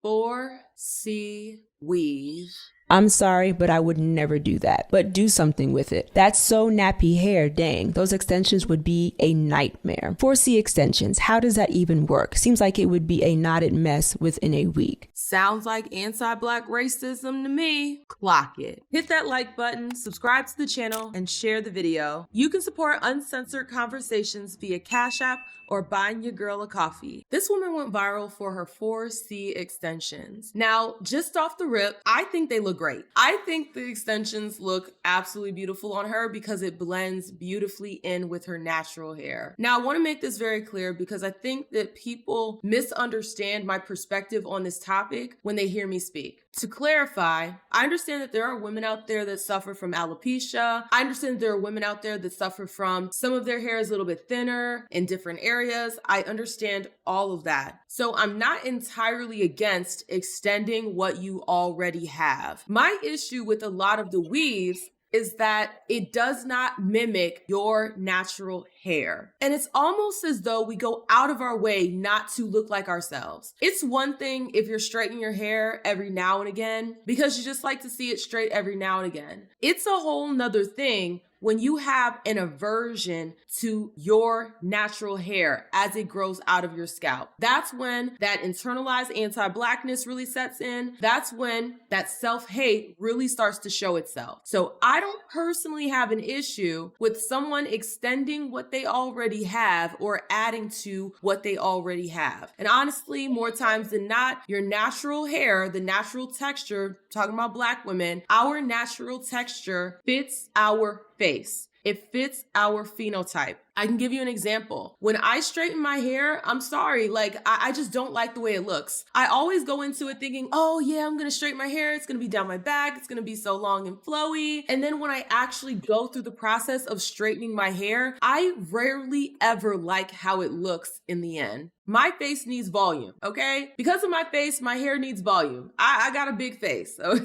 4C weave. I'm sorry, but I would never do that. But do something with it. That's so nappy hair, dang. Those extensions would be a nightmare. 4C extensions, how does that even work? Seems like it would be a knotted mess within a week. Sounds like anti-Black racism to me. Clock it. Hit that like button, subscribe to the channel, and share the video. You can support uncensored conversations via Cashapp or buying your girl a coffee. This woman went viral for her 4C extensions. Now, just off the rip, I think they look great. I think the extensions look absolutely beautiful on her because it blends beautifully in with her natural hair. Now, I want to make this very clear because I think that people misunderstand my perspective on this topic when they hear me speak. To clarify, I understand that there are women out there that suffer from alopecia. I understand that there are women out there that suffer from some of their hair is a little bit thinner in different areas. I understand all of that. So I'm not entirely against extending what you already have. My issue with a lot of the weaves is that it does not mimic your natural hair. And it's almost as though we go out of our way not to look like ourselves. It's one thing if you're straightening your hair every now and again, because you just like to see it straight every now and again. It's a whole nother thing when you have an aversion to your natural hair as it grows out of your scalp. That's when that internalized anti-Blackness really sets in. That's when that self-hate really starts to show itself. So I don't personally have an issue with someone extending what they already have or adding to what they already have. And honestly, more times than not, your natural hair, the natural texture, talking about Black women, our natural texture fits our face. It fits our phenotype. I can give you an example. When I straighten my hair, I'm sorry, I just don't like the way it looks. I always go into it thinking, oh yeah, I'm gonna straighten my hair. It's gonna be down my back. It's gonna be so long and flowy. And then when I actually go through the process of straightening my hair, I rarely ever like how it looks in the end. My face needs volume, okay? Because of my face, my hair needs volume. I got a big face, so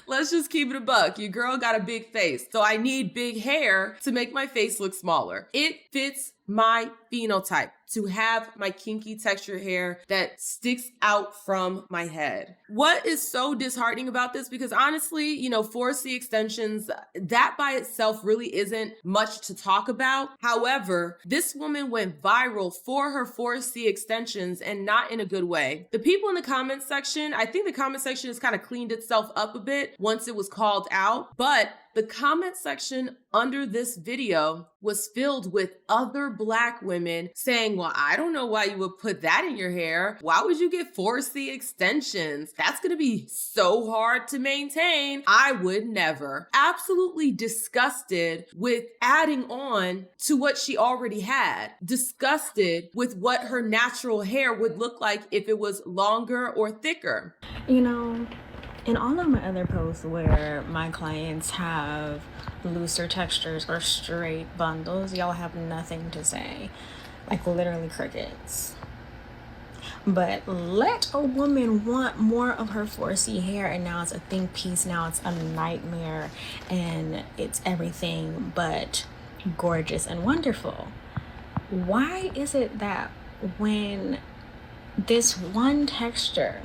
let's just keep it a buck. Your girl got a big face, so I need big hair to make my face look smaller. It fits my phenotype to have my kinky texture hair that sticks out from my head. What is so disheartening about this? Because honestly, 4C extensions, that by itself really isn't much to talk about. However, this woman went viral for her 4C extensions and not in a good way. The people in the comment section, I think the comment section has kind of cleaned itself up a bit once it was called out, but the comment section under this video was filled with other Black women saying, well, I don't know why you would put that in your hair. Why would you get 4C extensions? That's gonna be so hard to maintain. I would never. Absolutely disgusted with adding on to what she already had. Disgusted with what her natural hair would look like if it was longer or thicker. In all of my other posts where my clients have looser textures or straight bundles, y'all have nothing to say. Like literally crickets. But let a woman want more of her 4C hair and now it's a think piece, now it's a nightmare and it's everything but gorgeous and wonderful. Why is it that when this one texture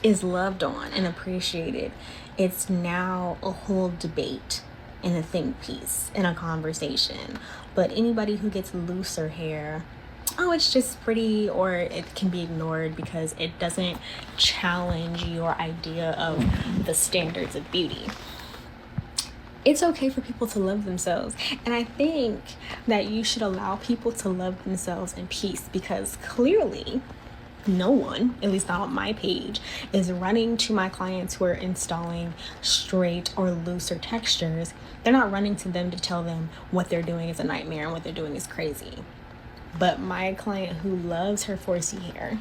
is loved on and appreciated, it's now a whole debate and a think piece in a conversation? But anybody who gets looser hair, oh, it's just pretty, or it can be ignored because it doesn't challenge your idea of the standards of beauty. It's okay for people to love themselves. And I think that you should allow people to love themselves in peace, because clearly no one, at least not on my page, is running to my clients who are installing straight or looser textures. They're not running to them to tell them what they're doing is a nightmare and what they're doing is crazy. But my client who loves her 4C hair,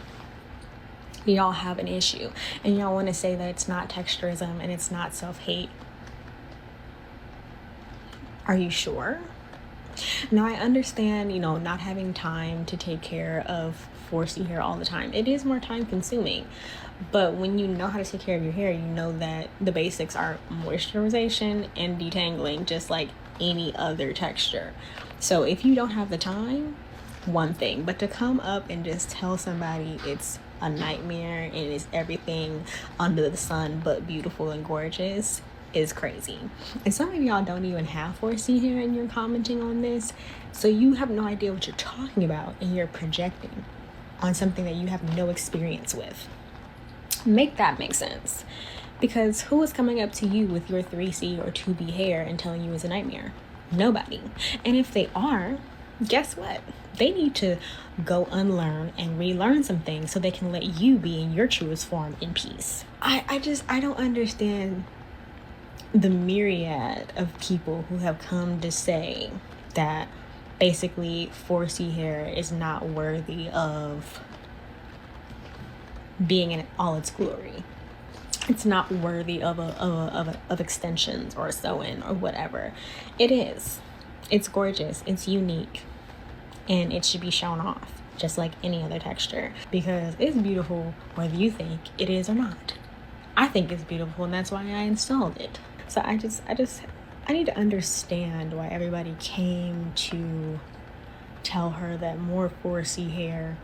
y'all have an issue and y'all want to say that it's not texturism and it's not self-hate. Are you sure? Now I understand, not having time to take care of 4C hair all the time. It is more time consuming. But when you know how to take care of your hair, you know that the basics are moisturization and detangling, just like any other texture. So if you don't have the time, one thing, but to come up and just tell somebody it's a nightmare and is everything under the sun but beautiful and gorgeous is crazy. And some of y'all don't even have 4C hair and you're commenting on this, so you have no idea what you're talking about and you're projecting on something that you have no experience with. Make that make sense. Because who is coming up to you with your 3C or 2B hair and telling you it's a nightmare? Nobody. And if they are, guess what? They need to go unlearn and relearn some things so they can let you be in your truest form in peace. I don't understand the myriad of people who have come to say that basically 4C hair is not worthy of being in all its glory. It's not worthy of extensions or sew-in or whatever. It is. It's gorgeous. It's unique. And it should be shown off just like any other texture because it's beautiful whether you think it is or not. I think it's beautiful and that's why I installed it. So I need to understand why everybody came to tell her that more 4C hair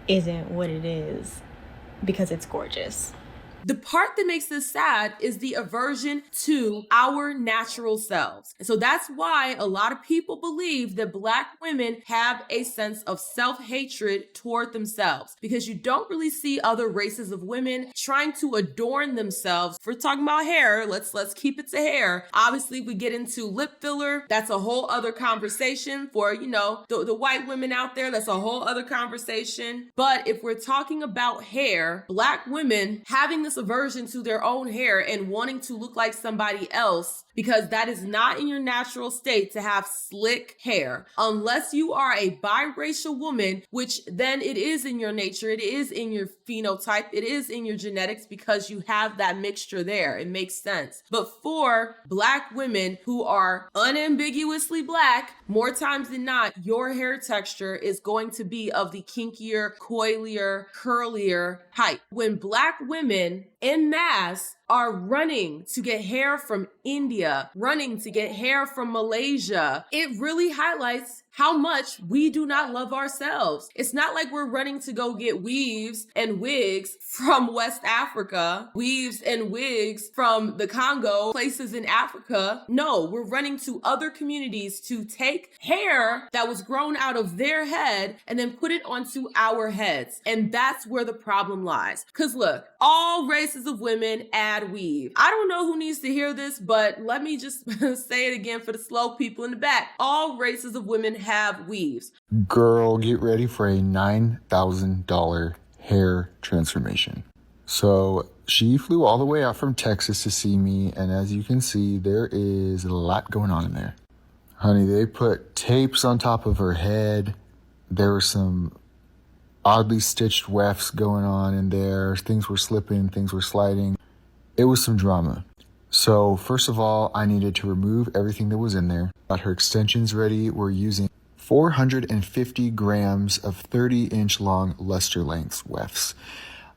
isn't what it is because it's gorgeous. The part that makes this sad is the aversion to our natural selves. And so that's why a lot of people believe that Black women have a sense of self-hatred toward themselves because you don't really see other races of women trying to adorn themselves. If we're talking about hair, let's keep it to hair. Obviously, we get into lip filler. That's a whole other conversation for, the white women out there. That's a whole other conversation. But if we're talking about hair, Black women having this aversion to their own hair and wanting to look like somebody else because that is not in your natural state to have slick hair. Unless you are a biracial woman, which then it is in your nature, it is in your phenotype, it is in your genetics because you have that mixture there. It makes sense. But for Black women who are unambiguously Black, more times than not, your hair texture is going to be of the kinkier, coilier, curlier type. When Black women en masse are running to get hair from India, running to get hair from Malaysia, it really highlights how much we do not love ourselves. It's not like we're running to go get weaves and wigs from West Africa, weaves and wigs from the Congo, places in Africa. No, we're running to other communities to take hair that was grown out of their head and then put it onto our heads. And that's where the problem lies. Because look, all races of women add weave. I don't know who needs to hear this, but let me just say it again for the slow people in the back. All races of women have weaves. Girl, get ready for a $9,000 hair transformation. So she flew all the way out from Texas to see me, and as you can see, there is a lot going on in there. Honey, they put tapes on top of her head. There were some oddly stitched wefts going on in there. Things were slipping, things were sliding. It was some drama. So first of all, I needed to remove everything that was in there. Got her extensions ready. We're using 450 grams of 30-inch long luster lengths wefts.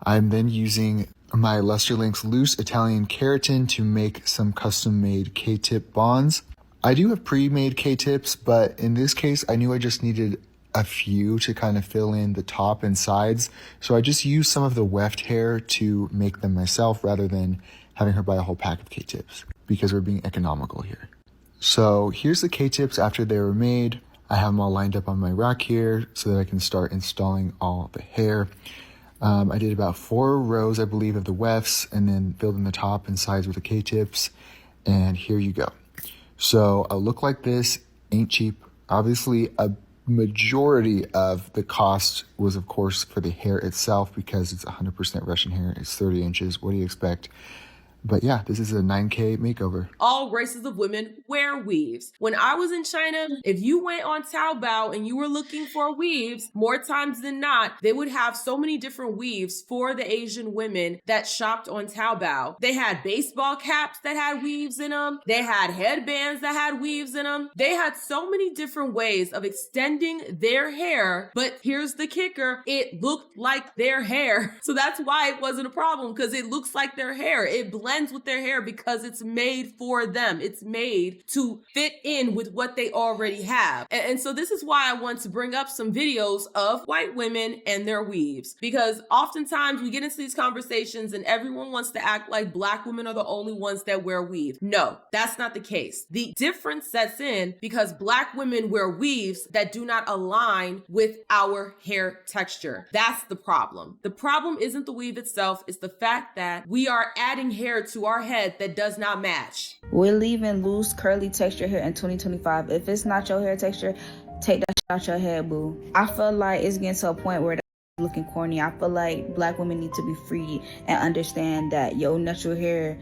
I'm then using my luster lengths loose Italian keratin to make some custom-made K-tip bonds. I do have pre-made K-tips, but in this case, I knew I just needed a few to kind of fill in the top and sides. So I just used some of the weft hair to make them myself rather than having her buy a whole pack of K-tips because we're being economical here. So here's the K-tips after they were made. I have them all lined up on my rack here so that I can start installing all the hair. I did about 4 rows, I believe, of the wefts and then filled in the top and sides with the K-tips. And here you go. So a look like this ain't cheap. Obviously, a majority of the cost was, of course, for the hair itself because it's 100% Russian hair. It's 30 inches. What do you expect? But yeah, this is a 9K makeover. All races of women wear weaves. When I was in China, if you went on Taobao and you were looking for weaves, more times than not, they would have so many different weaves for the Asian women that shopped on Taobao. They had baseball caps that had weaves in them. They had headbands that had weaves in them. They had so many different ways of extending their hair. But here's the kicker. It looked like their hair. So that's why it wasn't a problem because it looks like their hair. It blends blends with their hair because it's made for them. It's made to fit in with what they already have. And so this is why I want to bring up some videos of white women and their weaves, because oftentimes we get into these conversations and everyone wants to act like Black women are the only ones that wear weave. No, that's not the case. The difference sets in because Black women wear weaves that do not align with our hair texture. That's the problem. The problem isn't the weave itself, it's the fact that we are adding hair to our head that does not match. We're leaving loose curly texture here in 2025. If it's not your hair texture, take that shit out your head, boo. I feel like it's getting to a point where that's looking corny. I feel like Black women need to be free and understand that your natural hair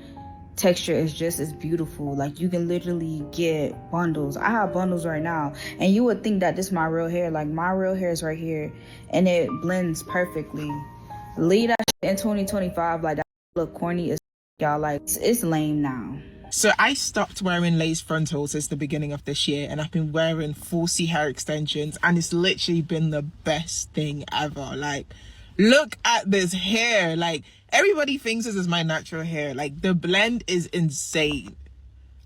texture is just as beautiful. Like, you can literally get bundles. I have bundles right now, and you would think that this is my real hair. Like, my real hair is right here, and it blends perfectly. Leave that shit in 2025. Like, that look corny as y'all. Like, it's lame now. So I stopped wearing lace frontals since the beginning of this year, and I've been wearing 4C hair extensions, and it's literally been the best thing ever. Like, look at this hair. Like, everybody thinks this is my natural hair. Like, the blend is insane.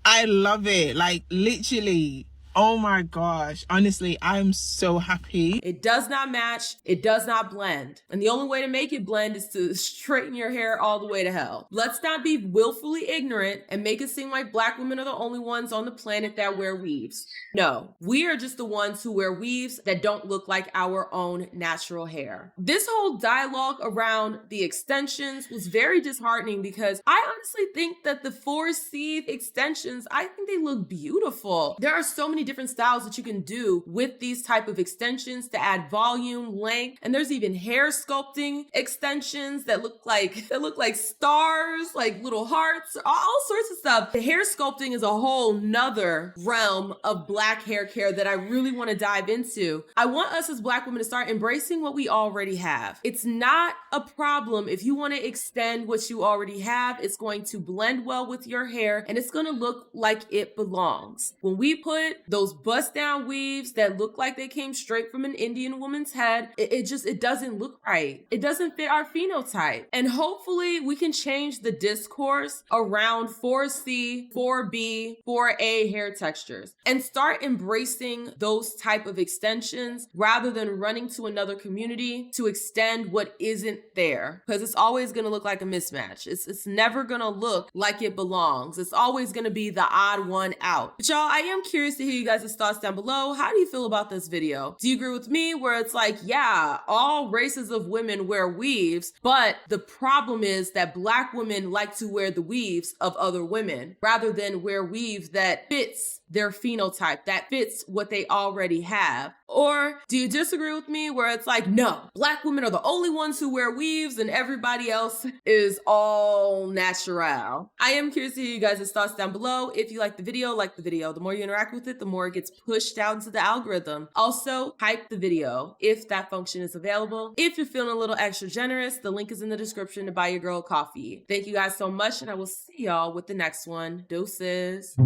I love it. Like, literally. Oh my gosh. Honestly, I'm so happy. It does not match. It does not blend. And the only way to make it blend is to straighten your hair all the way to hell. Let's not be willfully ignorant and make it seem like Black women are the only ones on the planet that wear weaves. No, we are just the ones who wear weaves that don't look like our own natural hair. This whole dialogue around the extensions was very disheartening because I honestly think that the 4C extensions, I think they look beautiful. There are so many different styles that you can do with these type of extensions to add volume, length, and there's even hair sculpting extensions that look like stars, like little hearts, all sorts of stuff. The hair sculpting is a whole nother realm of Black hair care that I really want to dive into. I want us as Black women to start embracing what we already have. It's not a problem if you want to extend what you already have. It's going to blend well with your hair and it's going to look like it belongs. When we put those bust down weaves that look like they came straight from an Indian woman's head, it doesn't look right. It doesn't fit our phenotype. And hopefully we can change the discourse around 4C, 4B, 4A hair textures and start embracing those type of extensions rather than running to another community to extend what isn't there, because it's always going to look like a mismatch. It's never going to look like it belongs. It's always going to be the odd one out. But y'all, I am curious to hear you guys' thoughts down below. How do you feel about this video? Do you agree with me where it's like, yeah, all races of women wear weaves, but the problem is that Black women like to wear the weaves of other women rather than wear weave that fits their phenotype, that fits what they already have? Or do you disagree with me where it's like, no, Black women are the only ones who wear weaves and everybody else is all natural? I am curious to hear you guys' thoughts down below. If you like the video, like the video. The more you interact with it, the more it gets pushed out into the algorithm. Also, hype the video if that function is available. If you're feeling a little extra generous, the link is in the description to buy your girl coffee. Thank you guys so much, and I will see y'all with the next one. Deuces.